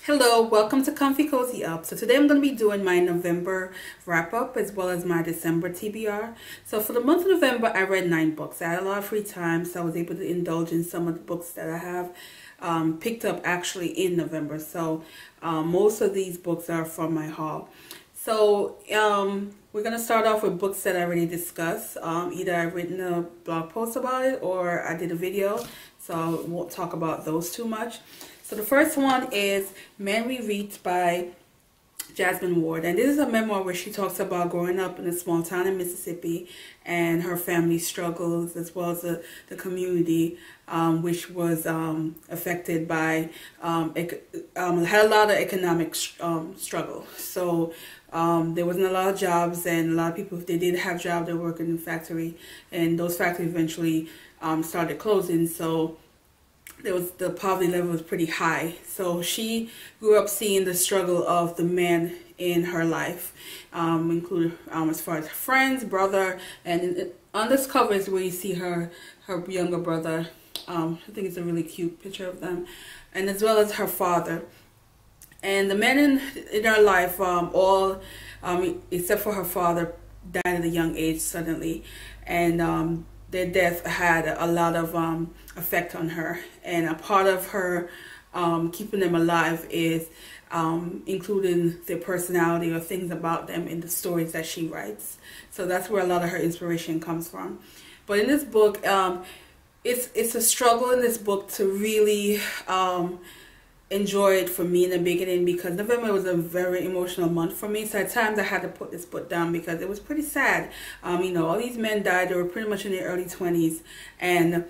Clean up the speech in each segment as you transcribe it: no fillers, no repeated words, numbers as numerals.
Hello, welcome to Comfy Cozy Up. So today I'm going to be doing my November wrap up as well as my December TBR. So for the month of November, I read 9 books. I had a lot of free time, so I was able to indulge in some of the books that I have picked up actually in November. So most of these books are from my haul. So we're going to start off with books that I already discussed. Either I've written a blog post about it or I did a video. So I won't talk about those too much. So the first one is Men We Reach by Jasmine Ward, and this is a memoir where she talks about growing up in a small town in Mississippi and her family's struggles as well as the community, which was affected by had a lot of economic struggle. So there wasn't a lot of jobs, and a lot of people, if they did have jobs, they were working in factory, and those factories eventually started closing. So the poverty level was pretty high. So she grew up seeing the struggle of the men in her life, including as far as friends, brother, and on this cover is where you see her younger brother. I think it's a really cute picture of them, and as well as her father. And the men in her life, all except for her father, died at a young age suddenly, and their death had a lot of effect on her. And a part of her keeping them alive is including their personality or things about them in the stories that she writes. So that's where a lot of her inspiration comes from. But in this book, it's a struggle in this book to really enjoy it for me in the beginning, because November was a very emotional month for me. So at times I had to put this book down because it was pretty sad. You know, all these men died. They were pretty much in their early 20s, and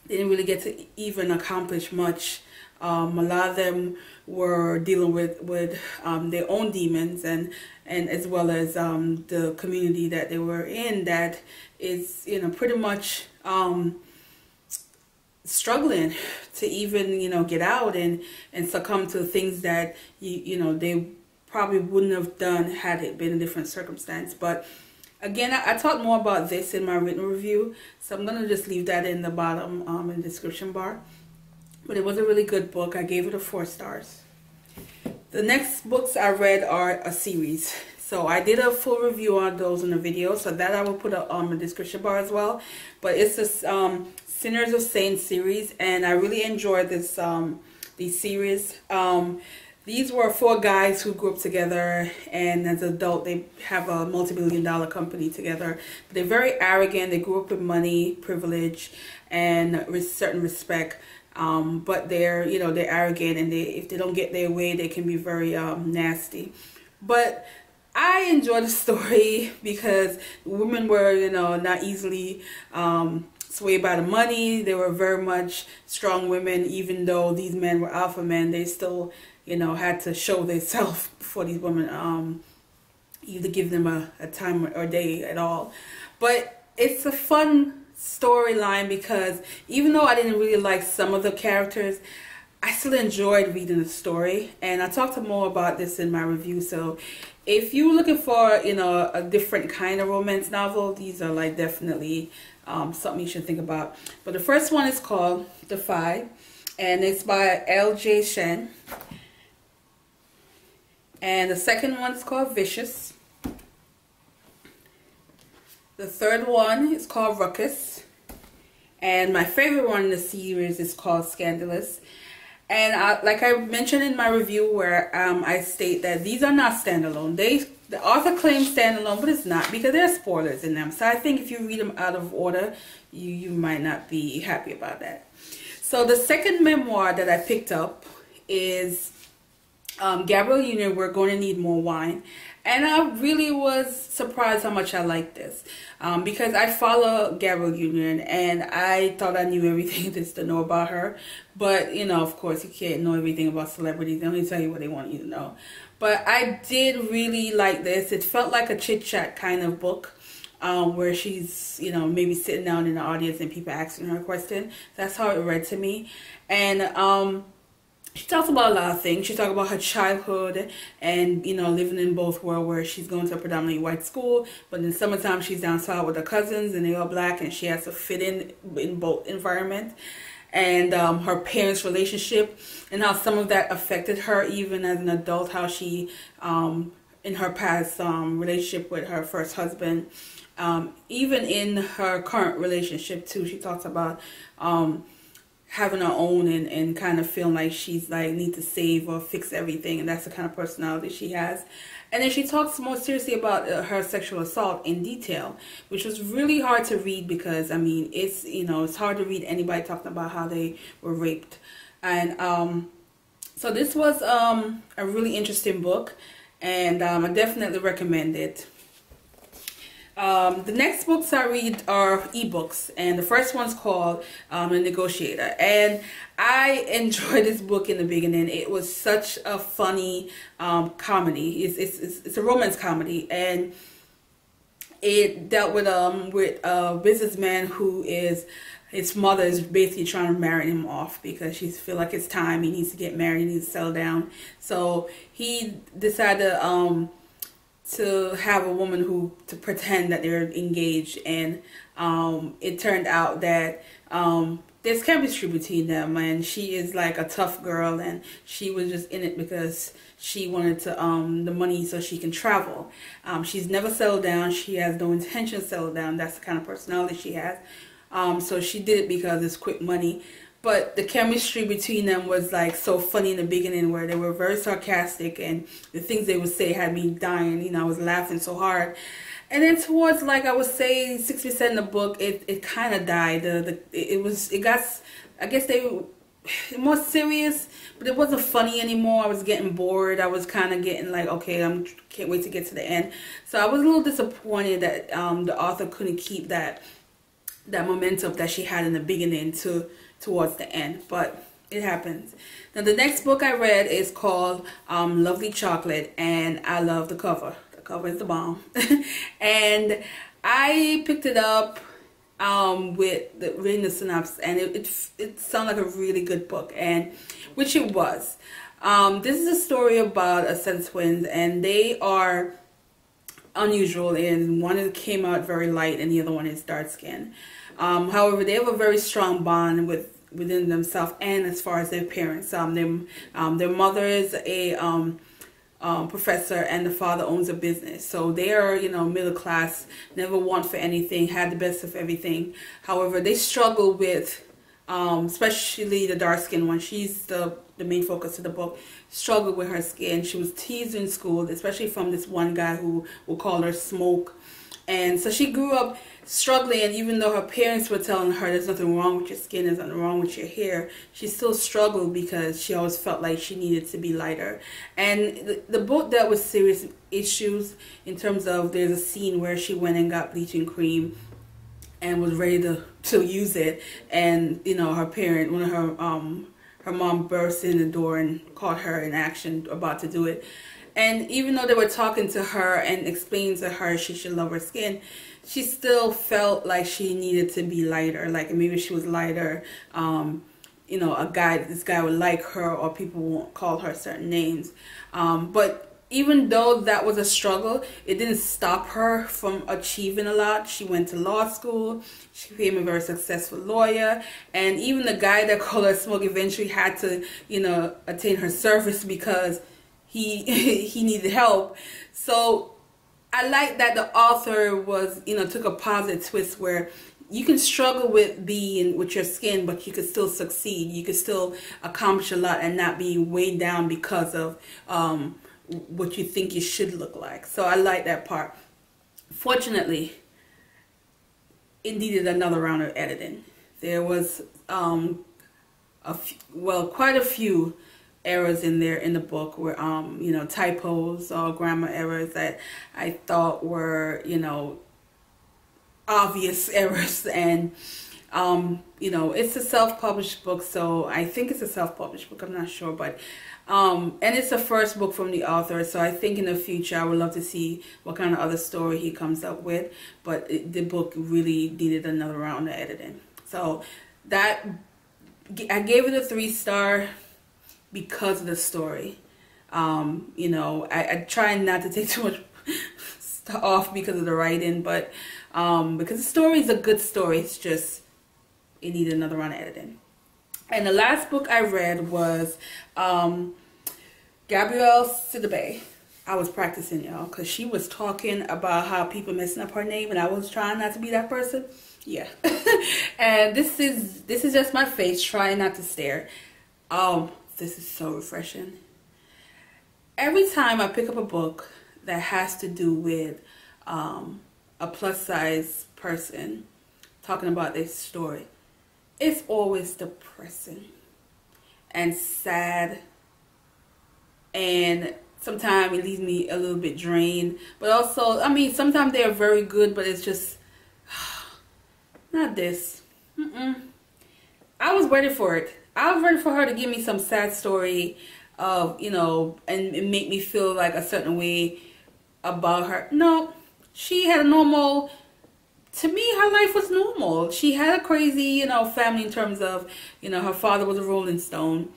they didn't really get to even accomplish much. A lot of them were dealing with their own demons, and as well as the community that they were in, that is, you know, pretty much struggling to even, get out and succumb to things that you know they probably wouldn't have done had it been a different circumstance. But again, I talked more about this in my written review, so I'm gonna just leave that in the bottom in the description bar. But it was a really good book. I gave it 4 stars. The next books I read are a series. So I did a full review on those in the video, so that I will put on the description bar as well. But it's this Sinners of Saints series, and I really enjoyed this these series. These were 4 guys who grew up together, and as an adult they have a multi-billion-dollar company together. But they're very arrogant. They grew up with money, privilege, and with certain respect. But they're they're arrogant, and if they don't get their way, they can be very nasty. But I enjoyed the story because women were not easily swayed by the money. They were very much strong women. Even though these men were alpha men, they still had to show themselves before these women either give them a time or day at all. But it's a fun storyline because even though I didn't really like some of the characters, I still enjoyed reading the story, and I talked more about this in my review. So if you're looking for a different kind of romance novel, these are like definitely something you should think about. But the first one is called Defy, and it's by L.J. Shen. And the second one is called Vicious. The third one is called Ruckus. And my favorite one in the series is called Scandalous. And like I mentioned in my review, where I state that these are not standalone. The author claims standalone, but it's not, because there are spoilers in them. So I think if you read them out of order, you might not be happy about that. So the second memoir that I picked up is Gabrielle Union, We're Going to Need More Wine. And I really was surprised how much I liked this, because I follow Gabrielle Union, and I thought I knew everything there is to know about her. But of course, you can't know everything about celebrities. They only tell you what they want you to know. But I did really like this. It felt like a chit-chat kind of book, where she's maybe sitting down in the audience and people asking her a question. That's how it read to me. And she talks about a lot of things. She talks about her childhood and, living in both worlds, where she's going to a predominantly white school, but in the summertime she's down south with her cousins and they're all black, and she has to fit in both environments. and her parents' relationship, and how some of that affected her even as an adult, how she in her past relationship with her first husband, even in her current relationship too, she talks about having her own and kind of feeling like she's like need to save or fix everything, and that's the kind of personality she has. And then she talks more seriously about her sexual assault in detail, which was really hard to read because, I mean, it's, you know, it's hard to read anybody talking about how they were raped. And so this was a really interesting book, and I definitely recommend it. The next books I read are ebooks, and the first one's called The Negotiator, and I enjoyed this book in the beginning. It was such a funny comedy. It's a romance comedy, and it dealt with a businessman who is, his mother is basically trying to marry him off because she feel like it's time, he needs to get married, he needs to settle down. So he decided to have a woman to pretend that they're engaged, and it turned out that there's chemistry between them, and she is like a tough girl, and she was just in it because she wanted to the money so she can travel. She's never settled down. She has no intention to settle down. That's the kind of personality she has. So she did it because it's quick money. But the chemistry between them was like so funny in the beginning, where they were very sarcastic, and the things they would say had me dying. You know, I was laughing so hard. And then towards, like, I would say 60% in the book, it kind of died. It got, I guess they were more serious, but it wasn't funny anymore. I was getting bored. I was kind of getting like, okay, can't wait to get to the end. So I was a little disappointed that the author couldn't keep that momentum that she had in the beginning towards the end, but it happens. Now the next book I read is called Lovely Chocolate, and I love the cover. The cover is the bomb. And I picked it up with reading the synopsis, and it sounded like a really good book, and which it was. This is a story about a set of twins, and they are unusual, and one came out very light and the other one is dark skin. However, they have a very strong bond within themselves and as far as their parents. Their mother is a professor, and the father owns a business. So they are, you know, middle class, never want for anything, had the best of everything. However, they struggle with, especially the dark skinned one. She's the main focus of the book. Struggled with her skin. She was teased in school, especially from this one guy who will call her Smoke. And so she grew up struggling, and even though her parents were telling her there's nothing wrong with your skin, there's nothing wrong with your hair, she still struggled because she always felt like she needed to be lighter. And the book dealt with serious issues in terms of, there's a scene where she went and got bleaching cream and was ready to use it, and you know, her parent, one of her mom burst in the door and caught her in action about to do it. And even though they were talking to her and explaining to her she should love her skin, she still felt like she needed to be lighter. Like maybe she was lighter, you know, this guy would like her, or people won't call her certain names. But even though that was a struggle, it didn't stop her from achieving a lot. She went to law school. She became a very successful lawyer. And even the guy that called her Smoke eventually had to, you know, attain her service because he needed help. So I like that the author was, you know, took a positive twist where you can struggle with your skin, but you could still succeed. You could still accomplish a lot and not be weighed down because of what you think you should look like. So I like that part. Fortunately, it needed another round of editing. There was quite a few errors in there in the book, where you know, typos or grammar errors that I thought were, you know, obvious errors. And you know, it's a self-published book, so I think it's a self-published book, I'm not sure, but and it's the first book from the author, so I think in the future I would love to see what kind of other story he comes up with. But the book really needed another round of editing. So that, I gave it a 3-star because of the story. You know, I try not to take too much off because of the writing, but because the story is a good story, it's just, it needed another round of editing. And the last book I read was Gabrielle. I was practicing, y'all, because she was talking about how people messing up her name, and I was trying not to be that person. Yeah. And this is just my face trying not to stare. This is so refreshing. Every time I pick up a book that has to do with a plus size person talking about their story, it's always depressing and sad, and sometimes it leaves me a little bit drained. But also, I mean, sometimes they're very good, but it's just not this. I was ready for it. I was ready for her to give me some sad story of, you know, and make me feel like a certain way about her. No, she had a normal, to me, her life was normal. She had a crazy, you know, family in terms of, you know, her father was a Rolling Stone,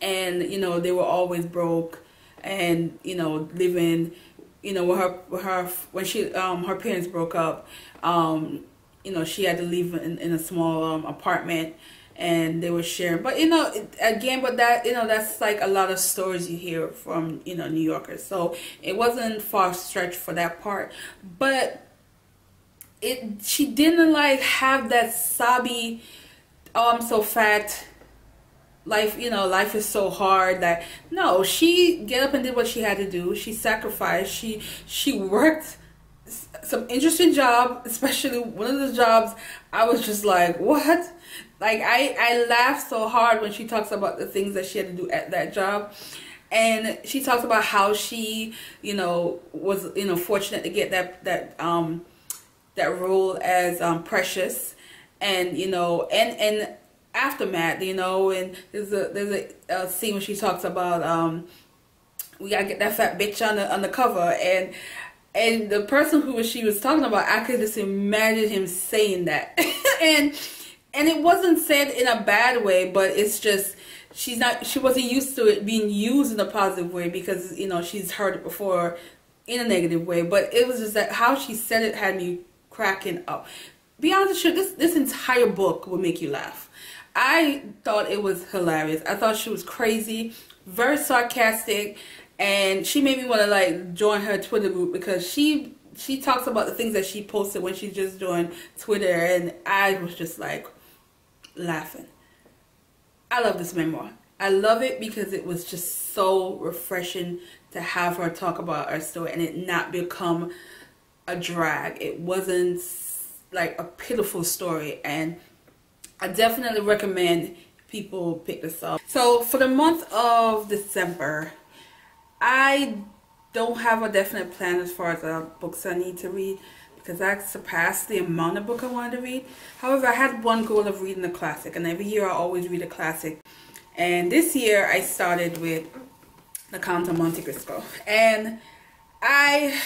and, you know, they were always broke, and, you know, living, you know, when her parents broke up, you know, she had to live in a small apartment, and they were sharing. But, you know, again, but that, you know, that's like a lot of stories you hear from, you know, New Yorkers. So it wasn't far stretched for that part. But she didn't like have that sobby, oh, I'm so fat, life, you know, life is so hard. That, no, she get up and did what she had to do. She sacrificed. She worked some interesting job, especially one of the jobs I was just like, what? Like, I laughed so hard when she talks about the things that she had to do at that job. And she talks about how she, you know, was, you know, fortunate to get that role as Precious, and, you know, and Aftermath, you know. And there's a scene where she talks about we gotta get that fat bitch on the cover, and the person who she was talking about, I could just imagine him saying that. and it wasn't said in a bad way, but it's just she wasn't used to it being used in a positive way, because, you know, she's heard it before in a negative way. But it was just that how she said it had me cracking up. Be honest with you, this entire book will make you laugh. I thought it was hilarious. I thought she was crazy, very sarcastic, and she made me want to like join her Twitter group, because she talks about the things that she posted when she just joined Twitter, and I was just like laughing. I love this memoir. I love it because it was just so refreshing to have her talk about her story and it not become a drag. It wasn't like a pitiful story, and I definitely recommend people pick this up. So for the month of December, I don't have a definite plan as far as the books I need to read, because I surpassed the amount of book I wanted to read. However, I had one goal of reading a classic, and every year I always read a classic. And this year I started with The Count of Monte Cristo, and I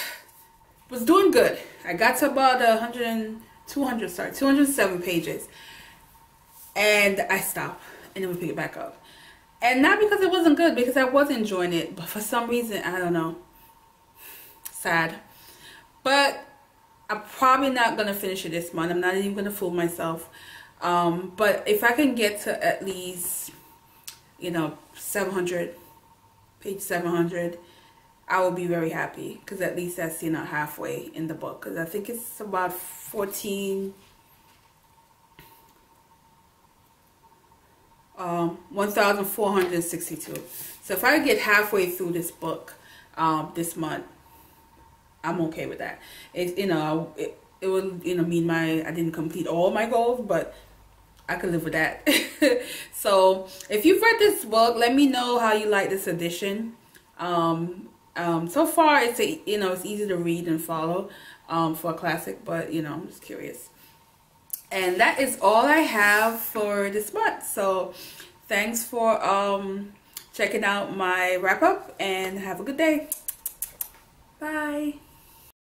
was doing good. I got to about 207 pages, and I stopped, and then we pick it back up. And not because it wasn't good, because I was enjoying it, but for some reason, I don't know, sad. But I'm probably not going to finish it this month. I'm not even going to fool myself. But if I can get to at least, you know, 700, page 700, I will be very happy, because at least that's, you know, halfway in the book. Because I think it's about 1,462. So if I get halfway through this book this month, I'm okay with that. It, you know, it would, you know, mean I didn't complete all my goals, but I could live with that. So if you've read this book, let me know how you like this edition. So far it's you know, it's easy to read and follow for a classic, but, you know, I'm just curious. And that is all I have for this month. So thanks for checking out my wrap up, and have a good day. Bye.